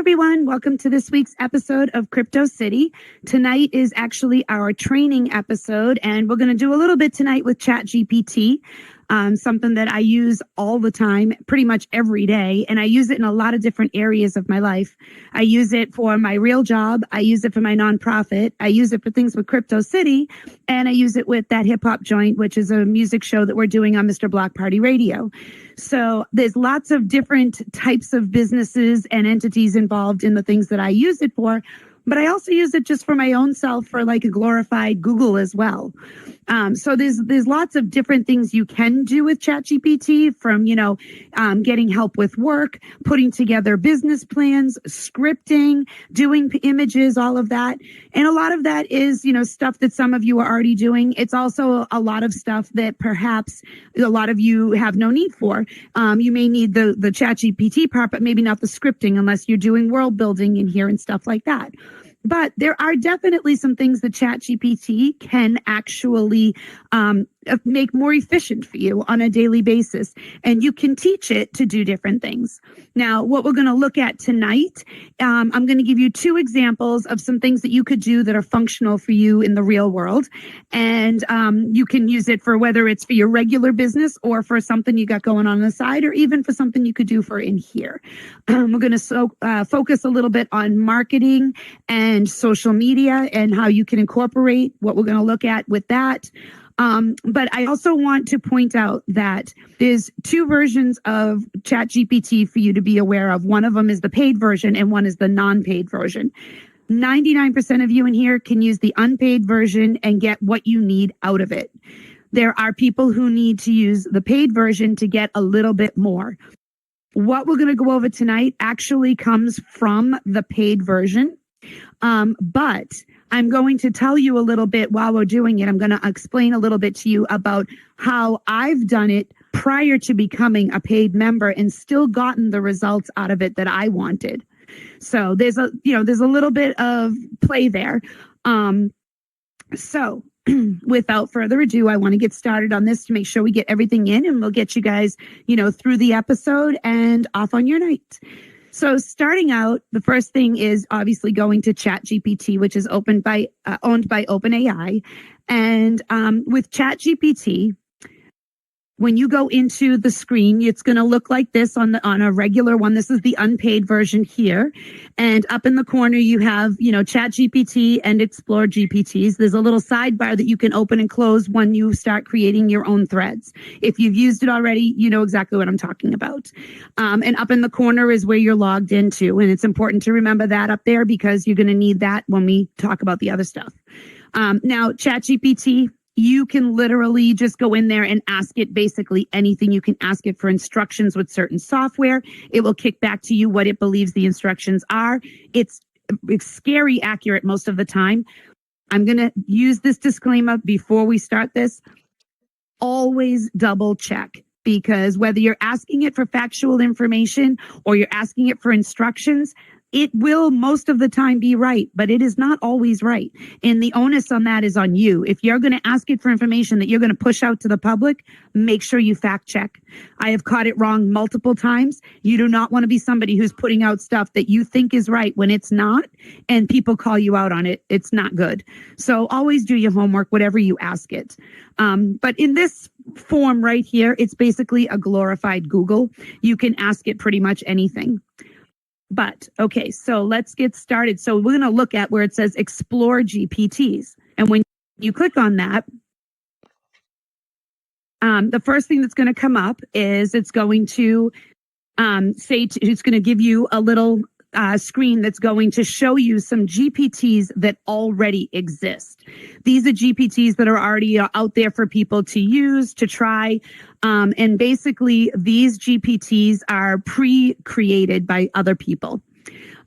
everyone. Welcome to this week's episode of Crypto City. Tonight is actually our training episode, and we're going to do a little bit tonight with ChatGPT, something that I use all the time, pretty much every day, and I use it in a lot of different areas of my life. I use it for my real job. I use it for my nonprofit. I use it for things with Crypto City, and I use it with that hip hop joint, which is a music show that we're doing on Mr. Block Party Radio. So there's lots of different types of businesses and entities involved in the things that I use it for, but I also use it just for my own self for like a glorified Google as well. So there's lots of different things you can do with ChatGPT, from, getting help with work, putting together business plans, scripting, doing images, all of that. And a lot of that is, stuff that some of you are already doing. It's also a lot of stuff that perhaps a lot of you have no need for. You may need the ChatGPT part, but maybe not the scripting unless you're doing world building in here and stuff like that. But there are definitely some things that ChatGPT can actually make more efficient for you on a daily basis. And you can teach it to do different things. Now, what we're going to look at tonight, I'm going to give you two examples of some things that you could do that are functional for you in the real world. And you can use it for whether it's for your regular business or for something you got going on the side, or even for something you could do for in here. We're going to focus a little bit on marketing and social media and how you can incorporate what we're going to look at with that. But I also want to point out that there's two versions of ChatGPT for you to be aware of. One of them is the paid version and one is the non-paid version. 99% of you in here can use the unpaid version and get what you need out of it. There are people who need to use the paid version to get a little bit more. What we're going to go over tonight actually comes from the paid version. But I'm going to tell you a little bit while we're doing it. I'm going to explain a little bit to you about how I've done it prior to becoming a paid member and still gotten the results out of it that I wanted. So there's a little bit of play there. So without further ado, I want to get started on this to make sure we get everything in, and we'll get you guys, through the episode and off on your night. So starting out, the first thing is obviously going to ChatGPT, which is owned by OpenAI. And with ChatGPT, when you go into the screen, it's going to look like this on a regular one. This is the unpaid version here. And up in the corner, you have, ChatGPT and Explore GPTs. There's a little sidebar that you can open and close when you start creating your own threads. If you've used it already, you know exactly what I'm talking about. And up in the corner is where you're logged into. And it's important to remember that up there because you're going to need that when we talk about the other stuff. Now, ChatGPT, you can literally just go in there and ask it basically anything. You can ask it for instructions with certain software. It will kick back to you what it believes the instructions are. It's scary accurate most of the time. I'm going to use this disclaimer before we start this. Always double check, because whether you're asking it for factual information or you're asking it for instructions, it will most of the time be right, but it is not always right. And the onus on that is on you. If you're going to ask it for information that you're going to push out to the public, make sure you fact check. I have caught it wrong multiple times. You do not want to be somebody who's putting out stuff that you think is right when it's not, and people call you out on it. It's not good. So always do your homework, whatever you ask it. But in this form right here, it's basically a glorified Google. You can ask it pretty much anything. But, okay, so let's get started. So we're going to look at where it says Explore GPTs. And when you click on that, the first thing that's going to come up is it's going to it's going to give you a little screen that's going to show you some GPTs that already exist. These are GPTs that are already out there for people to use, to try. And basically, these GPTs are pre-created by other people.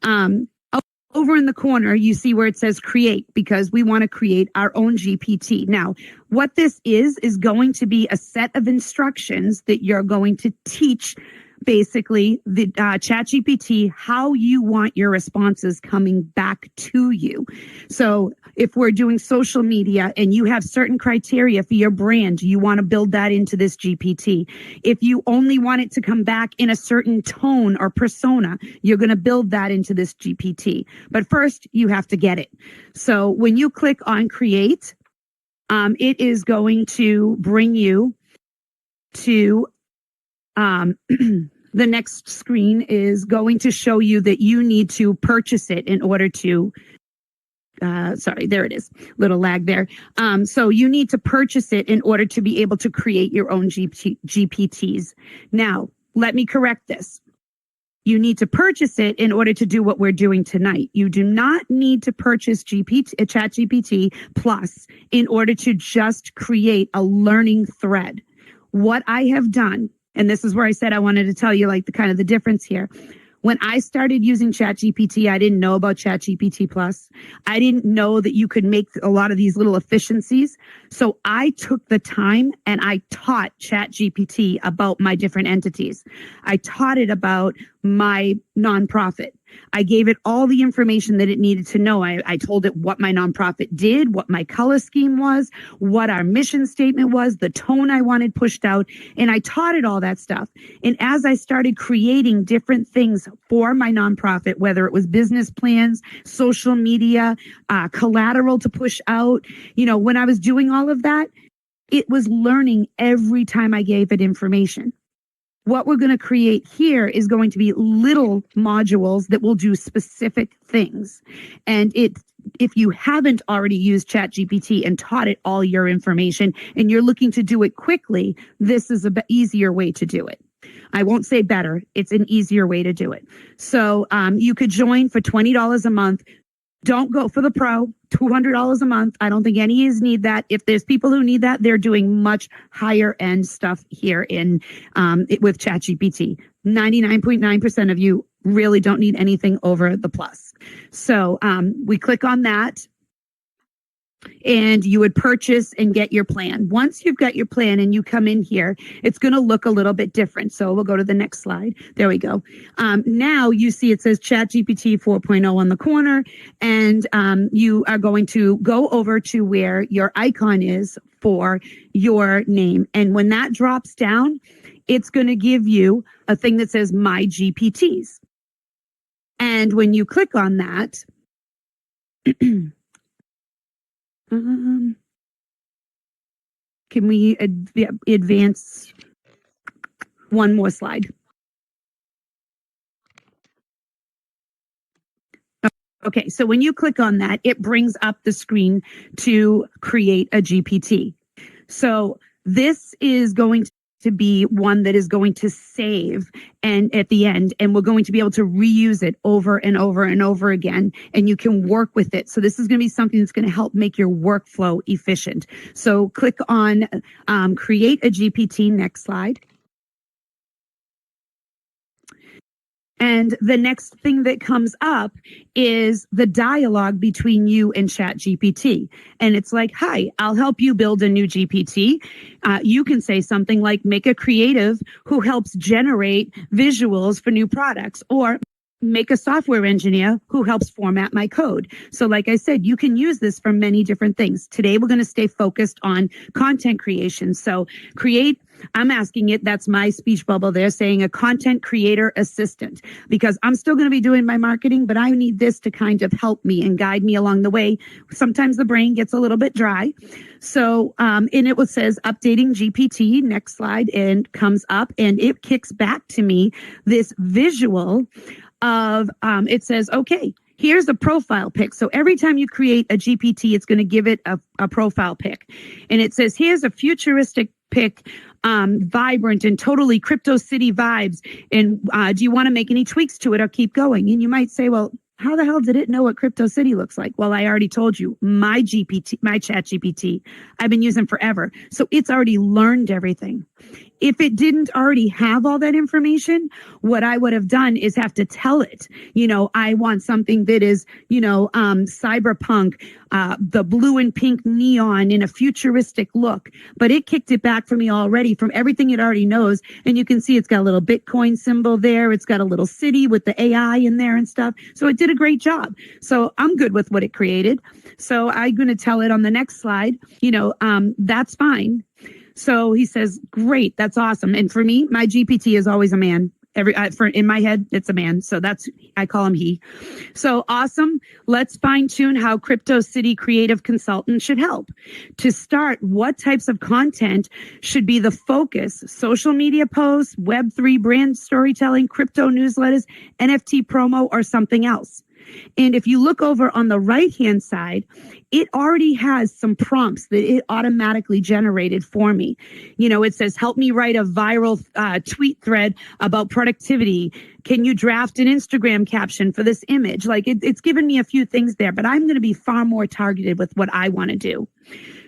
Over in the corner, you see where it says create, because we want to create our own GPT. Now, what this is going to be a set of instructions that you're going to teach basically the ChatGPT, how you want your responses coming back to you. So if we're doing social media and you have certain criteria for your brand, you want to build that into this GPT. If you only want it to come back in a certain tone or persona, you're going to build that into this GPT. But first, you have to get it. So when you click on create, it is going to bring you to the next screen is going to show you that you need to purchase it in order to sorry, there it is. Little lag there. So you need to purchase it in order to be able to create your own GPTs. Now, let me correct this. You need to purchase it in order to do what we're doing tonight. You do not need to purchase ChatGPT Plus in order to just create a learning thread. What I have done, and this is where I said I wanted to tell you like the kind of the difference here. When I started using ChatGPT, I didn't know about ChatGPT Plus. I didn't know that you could make a lot of these little efficiencies. So I took the time and I taught ChatGPT about my different entities. I taught it about my nonprofit. I gave it all the information that it needed to know. I told it what my nonprofit did, what my color scheme was, what our mission statement was, the tone I wanted pushed out, and I taught it all that stuff. And as I started creating different things for my nonprofit, whether it was business plans, social media, collateral to push out, when I was doing all of that, it was learning every time I gave it information. What we're going to create here is going to be little modules that will do specific things. And if you haven't already used ChatGPT and taught it all your information and you're looking to do it quickly, this is an easier way to do it. I won't say better. It's an easier way to do it. So you could join for $20 a month. Don't go for the pro, $200 a month. I don't think any of you need that. If there's people who need that, they're doing much higher end stuff here with ChatGPT. 99.9% of you really don't need anything over the plus. So we click on that. And you would purchase and get your plan. Once you've got your plan and you come in here, it's going to look a little bit different. So we'll go to the next slide. There we go. Now you see it says ChatGPT 4.0 on the corner, and you are going to go over to where your icon is for your name. And when that drops down, it's going to give you a thing that says My GPTs. And when you click on that, can we advance one more slide? Okay, so when you click on that, it brings up the screen to create a GPT. So this is going to be one that is going to save and at the end, and we're going to be able to reuse it over and over and over again, and you can work with it. So this is going to be something that's going to help make your workflow efficient. So click on create a GPT. Next slide. And the next thing that comes up is the dialogue between you and ChatGPT. And it's like, hi, I'll help you build a new GPT. You can say something like, make a creative who helps generate visuals for new products, or make a software engineer who helps format my code. So like I said, you can use this for many different things. Today, we're going to stay focused on content creation. So I'm asking it, that's my speech bubble there, saying a content creator assistant, because I'm still going to be doing my marketing, but I need this to kind of help me and guide me along the way. Sometimes the brain gets a little bit dry. So, and it says updating GPT, next slide, and comes up and it kicks back to me this visual of, it says, okay, here's a profile pic. So every time you create a GPT, it's going to give it a profile pic. And it says, here's a futuristic pic, vibrant and totally crypto city vibes. And do you want to make any tweaks to it or keep going? And you might say, well, how the hell did it know what Crypto City looks like? Well, I already told you, my GPT, my Chat GPT, I've been using forever. So it's already learned everything. If it didn't already have all that information, what I would have done is have to tell it, I want something that is, cyberpunk, the blue and pink neon in a futuristic look. But it kicked it back for me already from everything it already knows. And you can see it's got a little Bitcoin symbol there. It's got a little city with the AI in there and stuff. So it did a great job. So I'm good with what it created. So I'm going to tell it on the next slide, that's fine. So he says, great, that's awesome. And for me, my GPT is always a man. In my head, it's a man. So I call him he. So awesome. Let's fine tune how Crypto City creative consultant should help. To start, what types of content should be the focus? Social media posts, Web3 brand storytelling, crypto newsletters, NFT promo, or something else? And if you look over on the right-hand side, it already has some prompts that it automatically generated for me. It says, help me write a viral tweet thread about productivity. Can you draft an Instagram caption for this image? Like it's given me a few things there, but I'm going to be far more targeted with what I want to do.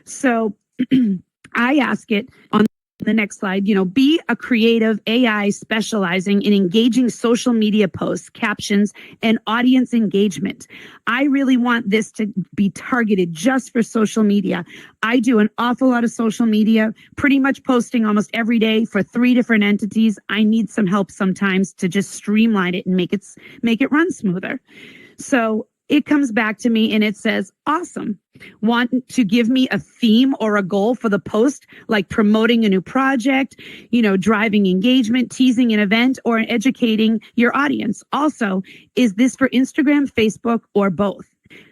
So I ask it on the next slide, be a creative AI specializing in engaging social media posts, captions, and audience engagement. I really want this to be targeted just for social media. I do an awful lot of social media, pretty much posting almost every day for 3 different entities. I need some help sometimes to just streamline it and make it run smoother. So it comes back to me and it says, awesome. Want to give me a theme or a goal for the post, like promoting a new project, driving engagement, teasing an event, or educating your audience. Also, is this for Instagram, Facebook, or both?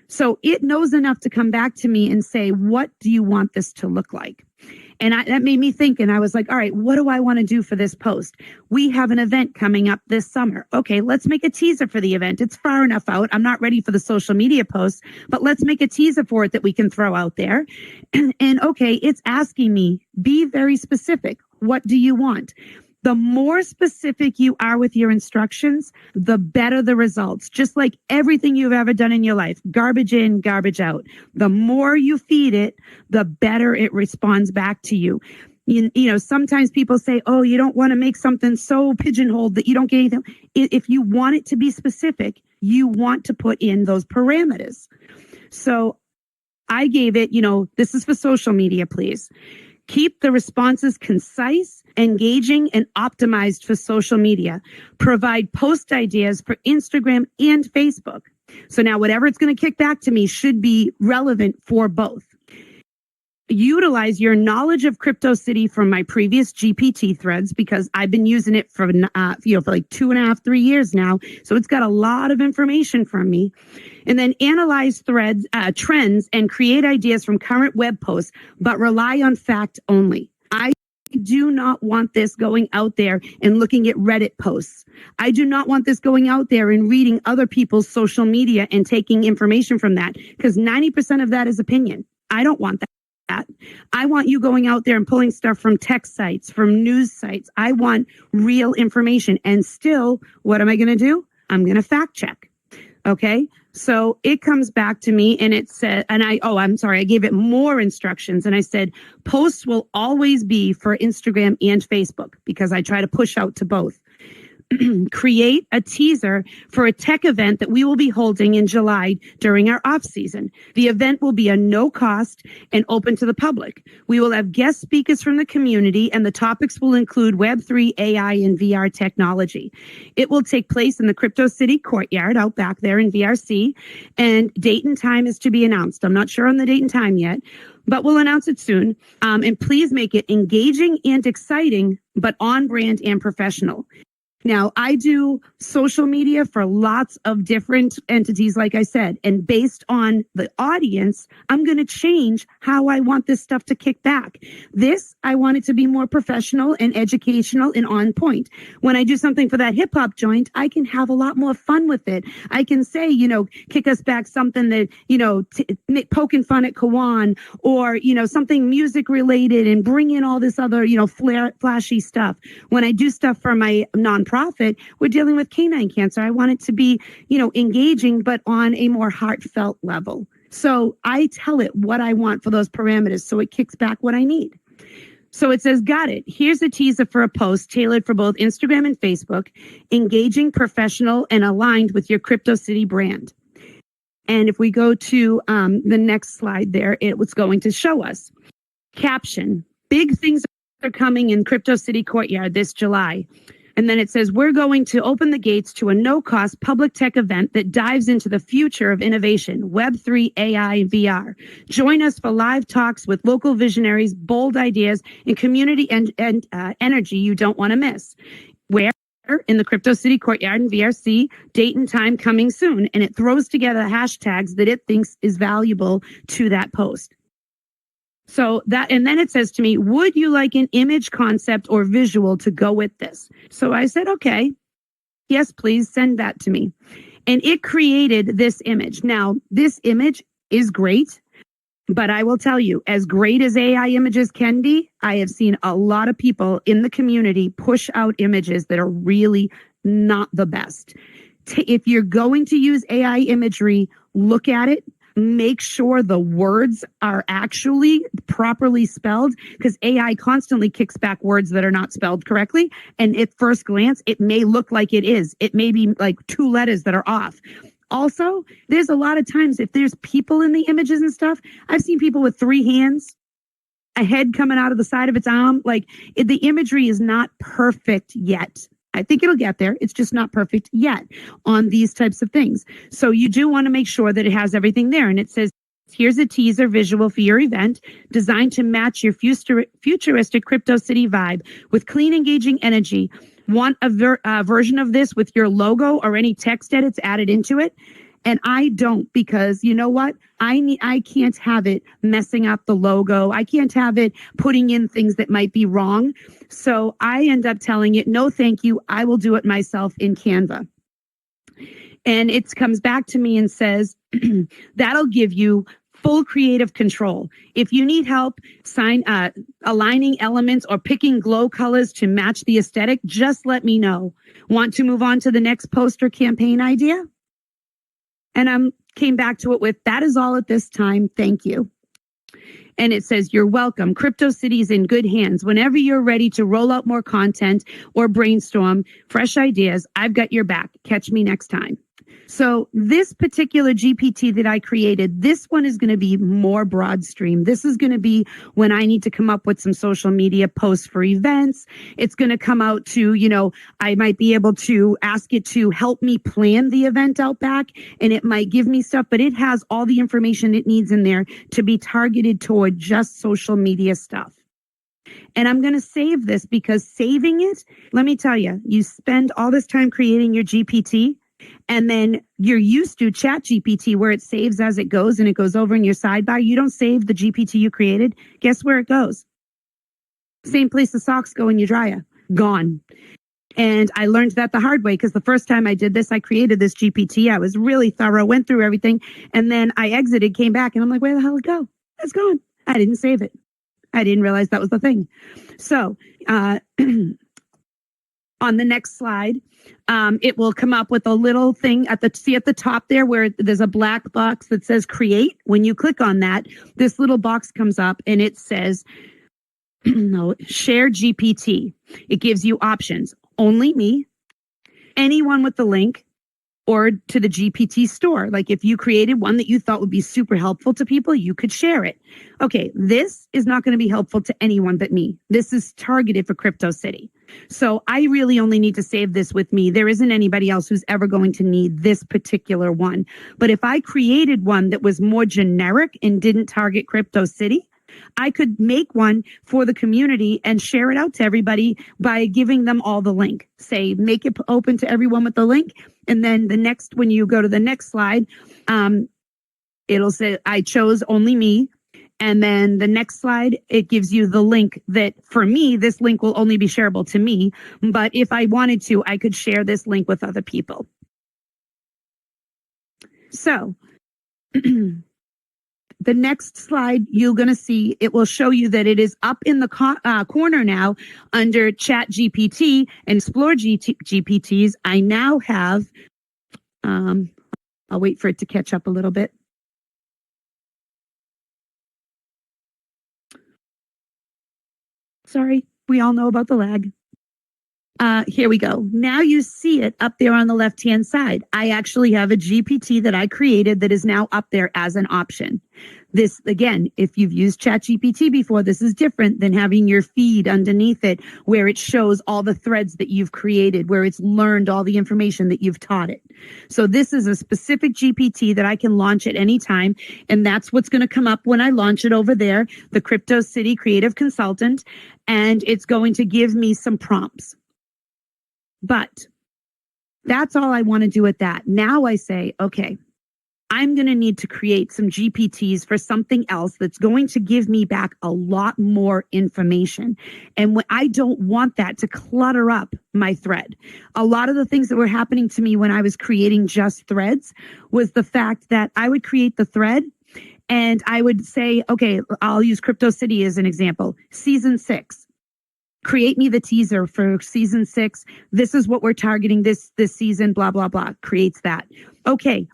So it knows enough to come back to me and say, what do you want this to look like? And that made me think, and I was like, all right, what do I want to do for this post? We have an event coming up this summer. Okay, let's make a teaser for the event. It's far enough out. I'm not ready for the social media posts, but let's make a teaser for it that we can throw out there. And okay, it's asking me, be very specific. What do you want? The more specific you are with your instructions, the better the results. Just like everything you've ever done in your life, garbage in, garbage out. The more you feed it, the better it responds back to you. Sometimes people say, oh, you don't want to make something so pigeonholed that you don't get anything. If you want it to be specific, you want to put in those parameters. So I gave it, this is for social media, please. Keep the responses concise, engaging, and optimized for social media. Provide post ideas for Instagram and Facebook. So now whatever it's going to kick back to me should be relevant for both. Utilize your knowledge of Crypto City from my previous GPT threads, because I've been using it for like 2.5, 3 years now. So it's got a lot of information from me. And then analyze trends and create ideas from current web posts, but rely on fact only. I do not want this going out there and looking at Reddit posts. I do not want this going out there and reading other people's social media and taking information from that, because 90% of that is opinion. I don't want that. I want you going out there and pulling stuff from tech sites, from news sites. I want real information. And still, what am I going to do? I'm going to fact check. Okay. So it comes back to me and it said, I gave it more instructions. And I said, posts will always be for Instagram and Facebook, because I try to push out to both. Create a teaser for a tech event that we will be holding in July during our off season. The event will be a no cost and open to the public. We will have guest speakers from the community, and the topics will include Web3, AI, and VR technology. It will take place in the Crypto City courtyard out back there in VRC, and date and time is to be announced. I'm not sure on the date and time yet, but we'll announce it soon. And please make it engaging and exciting, but on brand and professional. Now, I do social media for lots of different entities, like I said, and based on the audience, I'm going to change how I want this stuff to kick back. This, I want it to be more professional and educational and on point. When I do something for that hip hop joint, I can have a lot more fun with it. I can say, kick us back something that, poking fun at Kawan, or, something music related, and bring in all this other, flashy stuff. When I do stuff for my nonprofit, we're dealing with canine cancer. I want it to be, engaging, but on a more heartfelt level. So I tell it what I want for those parameters, so it kicks back what I need. So it says, got it. Here's a teaser for a post tailored for both Instagram and Facebook, engaging, professional, and aligned with your Crypto City brand. And if we go to the next slide there, it was going to show us. Caption, big things are coming in Crypto City Courtyard this July. And then it says, we're going to open the gates to a no-cost public tech event that dives into the future of innovation, Web3, AI, and VR. Join us for live talks with local visionaries, bold ideas, and community and energy you don't want to miss. Where? In the Crypto City Courtyard in VRC, date and time coming soon. And it throws together hashtags that it thinks is valuable to that post. So that, and then it says to me, would you like an image, concept, or visual to go with this? So I said, okay, yes, please send that to me. And it created this image. Now, this image is great, but I will tell you, as great as AI images can be, I have seen a lot of people in the community push out images that are really not the best. If you're going to use AI imagery, look at it. Make sure the words are actually properly spelled, because AI constantly kicks back words that are not spelled correctly. And at first glance, it may look like it is. It may be like 2 letters that are off. Also, there's a lot of times if there's people in the images and stuff, I've seen people with 3 hands, a head coming out of the side of its arm. Like the imagery is not perfect yet. I think it'll get there. It's just not perfect yet on these types of things. So you do want to make sure that it has everything there. And it says, here's a teaser visual for your event designed to match your futuristic Crypto City vibe with clean, engaging energy. Want a version of this with your logo or any text edits added into it? And I don't, because you know what? I can't have it messing up the logo. I can't have it putting in things that might be wrong. So I end up telling it, no, thank you. I will do it myself in Canva. And it comes back to me and says, that'll give you full creative control. If you need help aligning elements or picking glow colors to match the aesthetic, just let me know. Want to move on to the next poster campaign idea? And I came back to it with, that is all at this time. Thank you. And it says, you're welcome. Crypto City is in good hands. Whenever you're ready to roll out more content or brainstorm fresh ideas, I've got your back. Catch me next time. So this particular GPT that I created, this one is going to be more broad stream. This is going to be when I need to come up with some social media posts for events. It's going to come out to, I might be able to ask it to help me plan the event out back, and it might give me stuff, but it has all the information it needs in there to be targeted toward just social media stuff. And I'm going to save this, because saving it, let me tell you, you spend all this time creating your GPT, and then you're used to Chat GPT where it saves as it goes and it goes over in your sidebar. You don't save the GPT you created. Guess where it goes? Same place the socks go in your dryer. Gone. And I learned that the hard way, because the first time I did this, I created this GPT. I was really thorough, went through everything. And then I exited, came back, and I'm like, where the hell did it go? It's gone. I didn't save it. I didn't realize that was the thing. So, on the next slide, it will come up with a little thing at the top there where there's a black box that says create. When you click on that, this little box comes up and it says, share GPT. It gives you options. Only me, anyone with the link, or to the GPT store. Like if you created one that you thought would be super helpful to people, you could share it. Okay, this is not going to be helpful to anyone but me. This is targeted for Crypto City. So I really only need to save this with me. There isn't anybody else who's ever going to need this particular one. But if I created one that was more generic and didn't target Crypto City, I could make one for the community and share it out to everybody by giving them all the link. Say, make it open to everyone with the link. And then when you go to the next slide, it'll say, I chose only me. And then the next slide, it gives you the link that for me, this link will only be shareable to me. But if I wanted to, I could share this link with other people. So the next slide you're going to see, it will show you that it is up in the corner now under Chat GPT and Explore GPTs. I now have, I'll wait for it to catch up a little bit. sorry. We all know about the lag. Here we go. Now you see it up there on the left-hand side. I actually have a GPT that I created that is now up there as an option. This, again, if you've used ChatGPT before, this is different than having your feed underneath it where it shows all the threads that you've created, where it's learned all the information that you've taught it. So this is a specific GPT that I can launch at any time, and that's what's going to come up when I launch it over there, the Crypto City Creative Consultant, and it's going to give me some prompts. But that's all I want to do with that. Now I say, okay, I'm going to need to create some GPTs for something else that's going to give me back a lot more information. And I don't want that to clutter up my thread. A lot of the things that were happening to me when I was creating just threads was the fact that I would create the thread and I would say, okay, I'll use Crypto City as an example. Season 6. Create me the teaser for season 6. This is what we're targeting this season, blah, blah, blah. Creates that. Okay.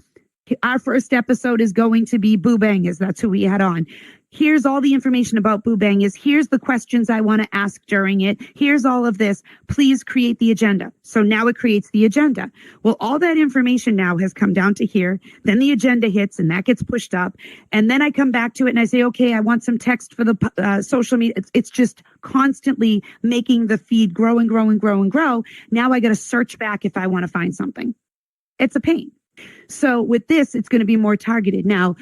Our first episode is going to be Boo Bangers. That's who we had on. Here's all the information about Boo Bangers. Here's the questions I want to ask during it. Here's all of this. Please create the agenda. So now it creates the agenda. Well, all that information now has come down to here. Then the agenda hits and that gets pushed up. And then I come back to it and I say, okay, I want some text for the social media. It's just constantly making the feed grow and grow and grow and grow. Now I got to search back if I want to find something. It's a pain. So with this, it's going to be more targeted. Now,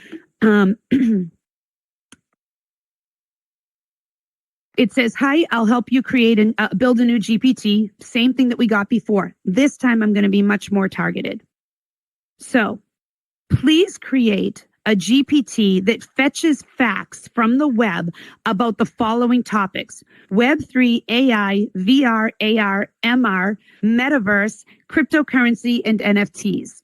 it says, hi, I'll help you create and build a new GPT. Same thing that we got before. This time, I'm going to be much more targeted. So please create a GPT that fetches facts from the web about the following topics: Web3, AI, VR, AR, MR, Metaverse, cryptocurrency, and NFTs.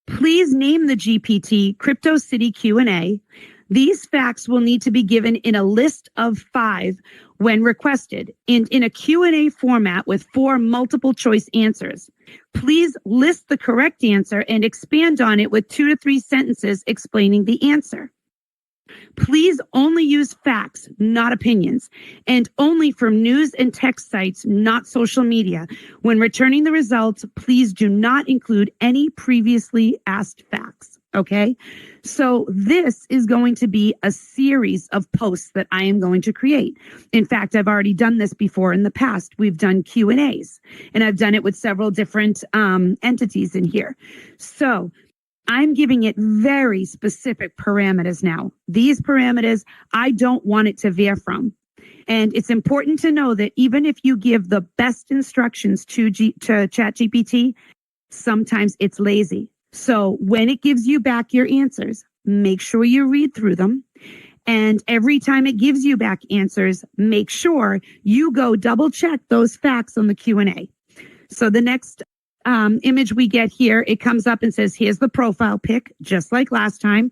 Please name the GPT Crypto City Q&A. These facts will need to be given in a list of 5 when requested and in a Q&A format with 4 multiple choice answers. Please list the correct answer and expand on it with 2 to 3 sentences explaining the answer. Please only use facts, not opinions, and only from news and text sites, not social media. When returning the results, please do not include any previously asked facts. Okay? So this is going to be a series of posts that I am going to create. In fact, I've already done this before in the past. We've done Q&As, and I've done it with several different entities in here. So I'm giving it very specific parameters now. These parameters, I don't want it to veer from. And it's important to know that even if you give the best instructions to ChatGPT, sometimes it's lazy. So when it gives you back your answers, make sure you read through them. And every time it gives you back answers, make sure you go double check those facts on the Q&A. So the next image we get here, it comes up and says, here's the profile pic, just like last time.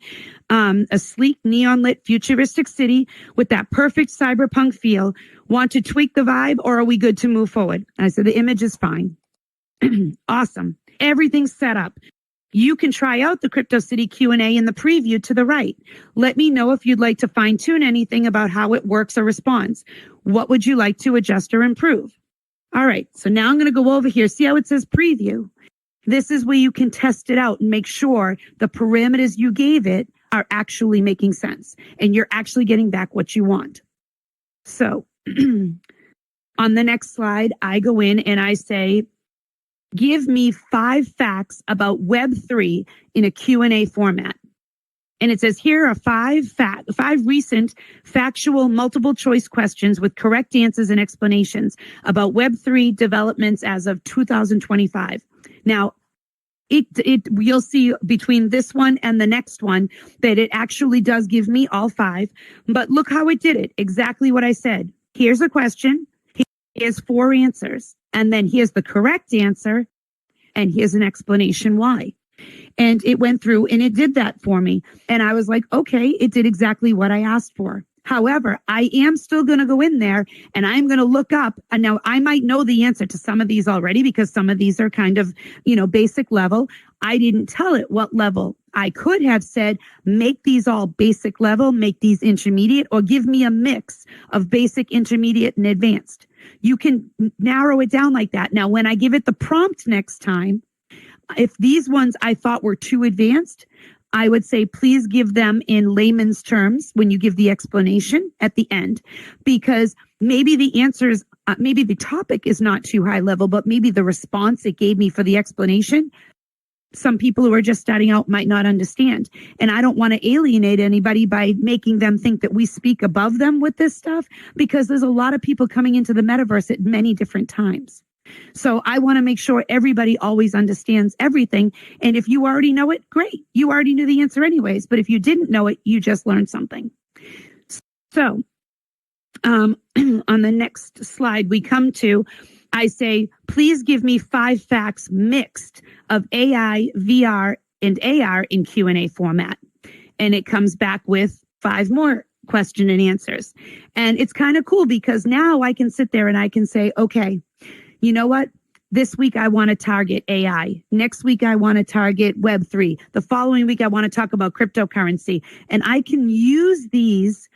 A sleek, neon lit, futuristic city with that perfect cyberpunk feel. Want to tweak the vibe, or are we good to move forward? I said, the image is fine. Awesome. Everything's set up. You can try out the Crypto City Q&A in the preview to the right. Let me know if you'd like to fine tune anything about how it works or responds. What would you like to adjust or improve? All right, so now I'm going to go over here. See how it says preview? This is where you can test it out and make sure the parameters you gave it are actually making sense and you're actually getting back what you want. So on the next slide, I go in and I say, give me 5 facts about Web3 in a Q&A format. And it says, here are 5 recent factual multiple choice questions with correct answers and explanations about Web3 developments as of 2025. Now, you'll see between this one and the next one that it actually does give me all 5. But look how it did it. Exactly what I said. Here's a question. Here's 4 answers. And then here's the correct answer. And here's an explanation why. And it went through and it did that for me. And I was like, okay, it did exactly what I asked for. However, I am still going to go in there and I'm going to look up. And now I might know the answer to some of these already because some of these are kind of, basic level. I didn't tell it what level I could have said, make these all basic level, make these intermediate, or give me a mix of basic, intermediate, and advanced. You can narrow it down like that. Now, when I give it the prompt next time, if these ones I thought were too advanced, I would say, please give them in layman's terms when you give the explanation at the end, because maybe the answers, maybe the topic is not too high level, but maybe the response it gave me for the explanation, some people who are just starting out might not understand. And I don't want to alienate anybody by making them think that we speak above them with this stuff, because there's a lot of people coming into the metaverse at many different times. So I want to make sure everybody always understands everything. And if you already know it, great. You already knew the answer anyways. But if you didn't know it, you just learned something. So on the next slide we come to, I say, please give me 5 facts mixed of AI, VR, and AR in Q&A format. And it comes back with 5 more question and answers. And it's kind of cool because now I can sit there and I can say, okay, you know what? This week I want to target AI. Next week I want to target Web3. The following week I want to talk about cryptocurrency. And I can use these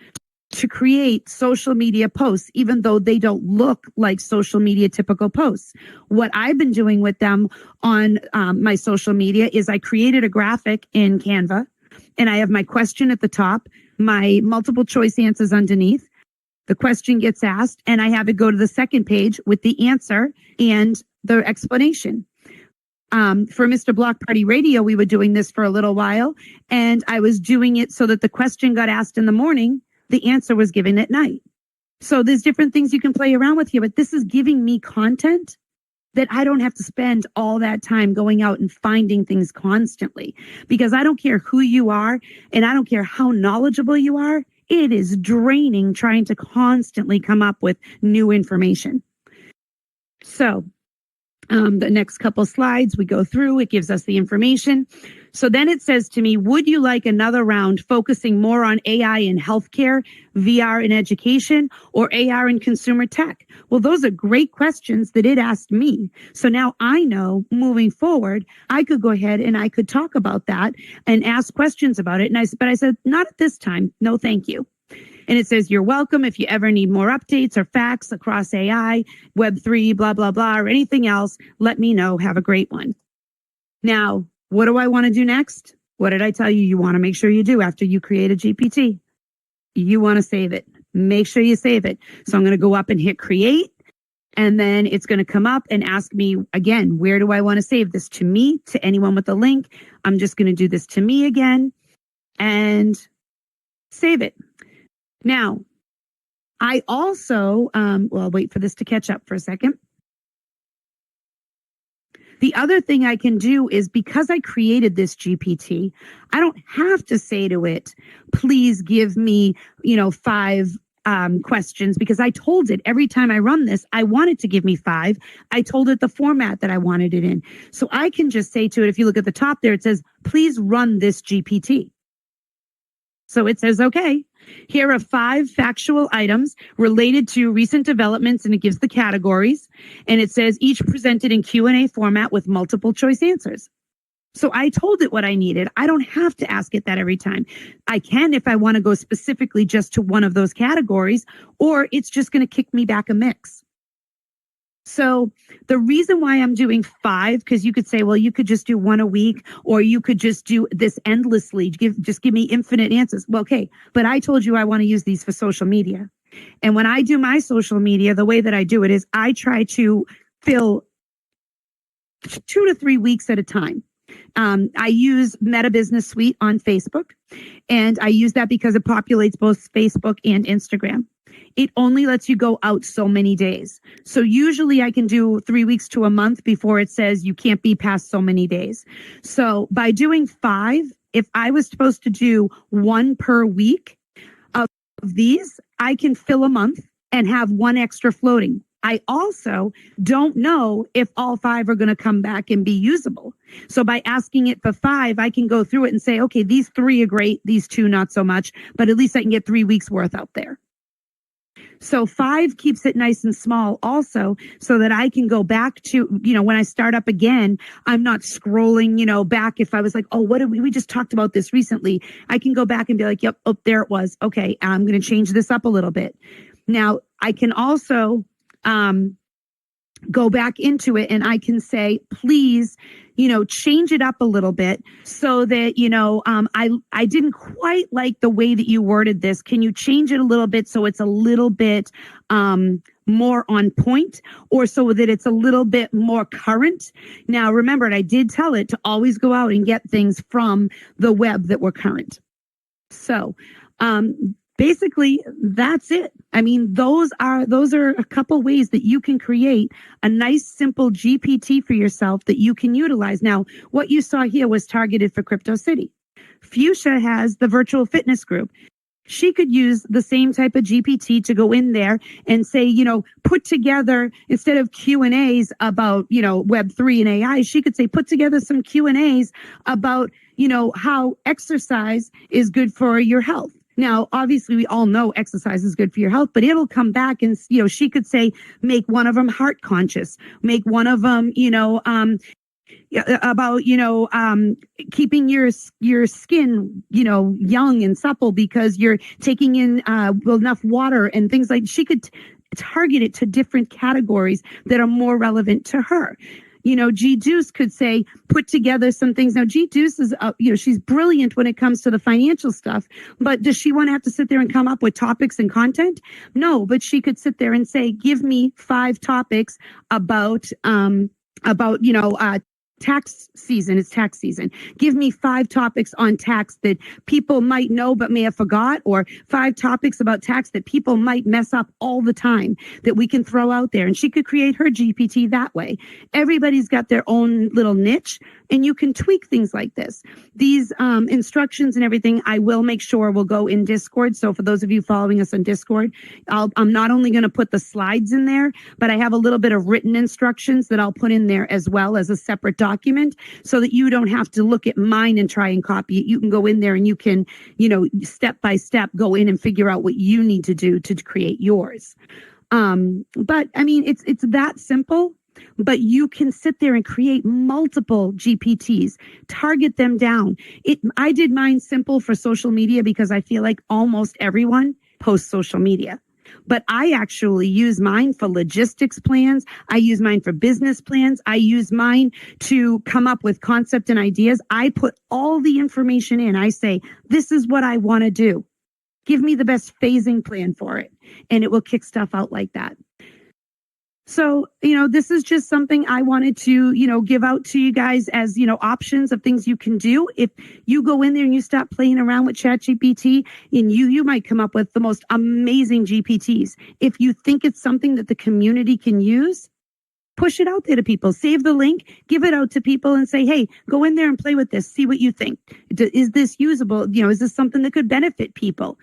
to create social media posts, even though they don't look like social media typical posts. What I've been doing with them on my social media is I created a graphic in Canva, and I have my question at the top, my multiple choice answers underneath. The question gets asked, and I have it go to the second page with the answer and the explanation. For Mr. Block Party Radio, we were doing this for a little while, and I was doing it so that the question got asked in the morning, the answer was given at night. So there's different things you can play around with here, but this is giving me content that I don't have to spend all that time going out and finding things constantly, because I don't care who you are and I don't care how knowledgeable you are. It is draining trying to constantly come up with new information. So the next couple slides we go through, it gives us the information. So then it says to me, would you like another round focusing more on AI in healthcare, VR in education, or AR in consumer tech? Well, those are great questions that it asked me. So now I know moving forward, I could go ahead and I could talk about that and ask questions about it. But I said, not at this time. No, thank you. And it says, you're welcome. If you ever need more updates or facts across AI, Web3, blah, blah, blah, or anything else, let me know. Have a great one. Now, what do I want to do next? What did I tell you? You want to make sure you do after you create a GPT. You want to save it. Make sure you save it. So I'm going to go up and hit create. And then it's going to come up and ask me again, where do I want to save this? To me, to anyone with the link. I'm just going to do this to me again and save it. Now, I also, I'll wait for this to catch up for a second. The other thing I can do is, because I created this GPT, I don't have to say to it, please give me, 5 questions, because I told it every time I run this, I want it to give me 5. I told it the format that I wanted it in. So I can just say to it, if you look at the top there, it says, please run this GPT. So it says, okay, here are 5 factual items related to recent developments, and it gives the categories, and it says each presented in Q&A format with multiple choice answers. So I told it what I needed. I don't have to ask it that every time. I can if I want to go specifically just to one of those categories, or it's just going to kick me back a mix. So the reason why I'm doing 5, because you could say, well, you could just do 1 a week, or you could just do this endlessly, just give me infinite answers. Well, okay, but I told you I want to use these for social media. And when I do my social media, the way that I do it is I try to fill 2 to 3 weeks at a time. I use Meta Business Suite on Facebook, and I use that because it populates both Facebook and Instagram. It only lets you go out so many days. So usually I can do 3 weeks to a month before it says you can't be past so many days. So by doing 5, if I was supposed to do 1 per week of these, I can fill a month and have 1 extra floating. I also don't know if all 5 are going to come back and be usable. So by asking it for 5, I can go through it and say, okay, these 3 are great, these 2 not so much, but at least I can get 3 weeks worth out there. So 5 keeps it nice and small also, so that I can go back to, when I start up again, I'm not scrolling, back. If I was like, oh, what did we just talked about this recently? I can go back and be like, yep, oh, there it was. Okay, I'm going to change this up a little bit. Now, I can also go back into it and I can say, please, change it up a little bit so that, I didn't quite like the way that you worded this. Can you change it a little bit so it's a little bit more on point, or so that it's a little bit more current? Now, remember, I did tell it to always go out and get things from the web that were current. So, basically, that's it. I mean, those are a couple ways that you can create a nice, simple GPT for yourself that you can utilize. Now, what you saw here was targeted for Crypto City. Fuchsia has the virtual fitness group. She could use the same type of GPT to go in there and say, put together, instead of Q&As about, Web3 and AI, she could say, put together some Q&As about, how exercise is good for your health. Now, obviously, we all know exercise is good for your health, but it'll come back and, she could say, make one of them heart conscious, make one of them, about, keeping your skin, young and supple because you're taking in enough water and things like. She could target it to different categories that are more relevant to her. G Deuce could say, put together some things. Now, G Deuce is, she's brilliant when it comes to the financial stuff, but does she want to have to sit there and come up with topics and content? No, but she could sit there and say, give me 5 topics about tax season. It's tax season. Give me 5 topics on tax that people might know but may have forgot, or 5 topics about tax that people might mess up all the time that we can throw out there. And she could create her GPT that way. Everybody's got their own little niche, and you can tweak things like this. These instructions and everything, I will make sure will go in Discord. So for those of you following us on Discord, I'm not only going to put the slides in there, but I have a little bit of written instructions that I'll put in there as well as a separate document, so that you don't have to look at mine and try and copy it. You can go in there and you can, step by step go in and figure out what you need to do to create yours. But I mean, it's that simple. But you can sit there and create multiple GPTs, target them down. I did mine simple for social media because I feel like almost everyone posts social media. But I actually use mine for logistics plans. I use mine for business plans. I use mine to come up with concept and ideas. I put all the information in. I say, this is what I want to do. Give me the best phasing plan for it. And it will kick stuff out like that. So, this is just something I wanted to, give out to you guys as, options of things you can do. If you go in there and you stop playing around with ChatGPT, and you might come up with the most amazing GPTs. If you think it's something that the community can use, push it out there to people. Save the link, give it out to people and say, hey, go in there and play with this. See what you think. Is this usable? Is this something that could benefit people?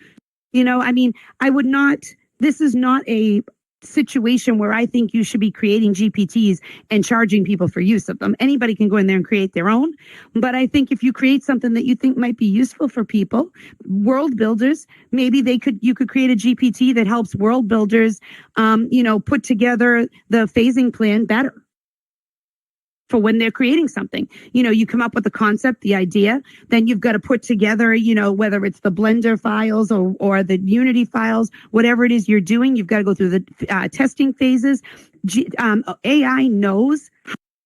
This is not a situation where I think you should be creating GPTs and charging people for use of them. Anybody can go in there and create their own. But I think if you create something that you think might be useful for people, world builders, maybe you could create a GPT that helps world builders, put together the phasing plan better for when they're creating something. You come up with the concept, the idea, then you've got to put together, whether it's the Blender files or the Unity files, whatever it is you're doing, you've got to go through the testing phases. AI knows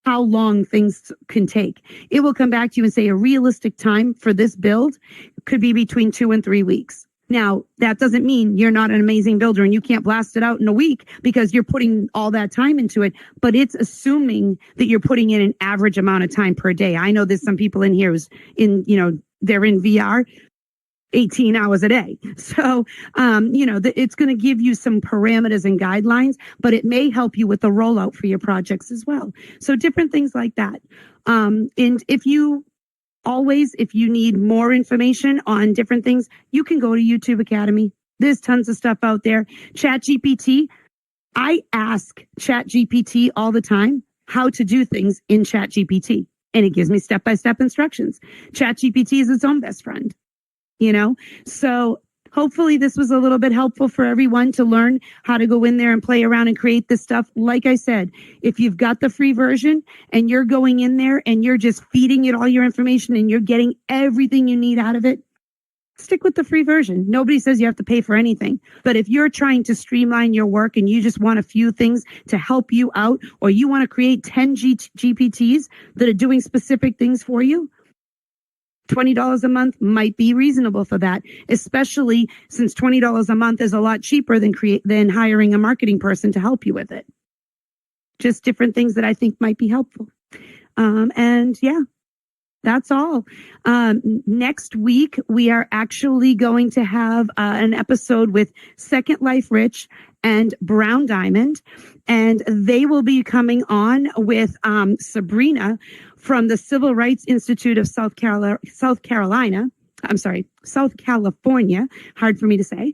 how long things can take. It will come back to you and say a realistic time for this build could be between 2 and 3 weeks. Now, that doesn't mean you're not an amazing builder and you can't blast it out in a week because you're putting all that time into it, but it's assuming that you're putting in an average amount of time per day. I know there's some people in here they're in VR 18 hours a day. So, it's going to give you some parameters and guidelines, but it may help you with the rollout for your projects as well. So different things like that. And if you need more information on different things, you can go to YouTube Academy. There's tons of stuff out there. ChatGPT. I ask ChatGPT all the time how to do things in ChatGPT, and it gives me step-by-step instructions. ChatGPT is its own best friend, So hopefully this was a little bit helpful for everyone to learn how to go in there and play around and create this stuff. Like I said, if you've got the free version and you're going in there and you're just feeding it all your information and you're getting everything you need out of it, stick with the free version. Nobody says you have to pay for anything. But if you're trying to streamline your work and you just want a few things to help you out, or you want to create 10 GPTs that are doing specific things for you, $20 a month might be reasonable for that, especially since $20 a month is a lot cheaper than hiring a marketing person to help you with it. Just different things that I think might be helpful. And yeah, that's all. Next week, we are actually going to have an episode with Second Life Rich and Brown Diamond, and they will be coming on with Sabrina from the Civil Rights Institute of South California. Hard for me to say.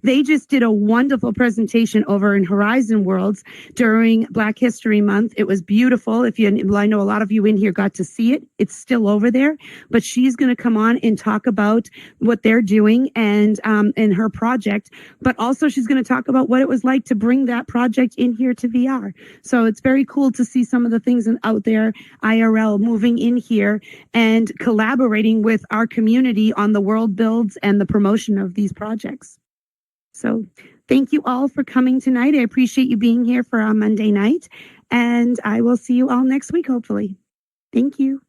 They just did a wonderful presentation over in Horizon Worlds during Black History Month. It was beautiful. I know a lot of you in here got to see it. It's still over there, but she's going to come on and talk about what they're doing and in her project. But also she's going to talk about what it was like to bring that project in here to VR. So it's very cool to see some of the things out there, IRL, moving in here and collaborating with our community on the world builds and the promotion of these projects. So thank you all for coming tonight. I appreciate you being here for our Monday night, and I will see you all next week, hopefully. Thank you.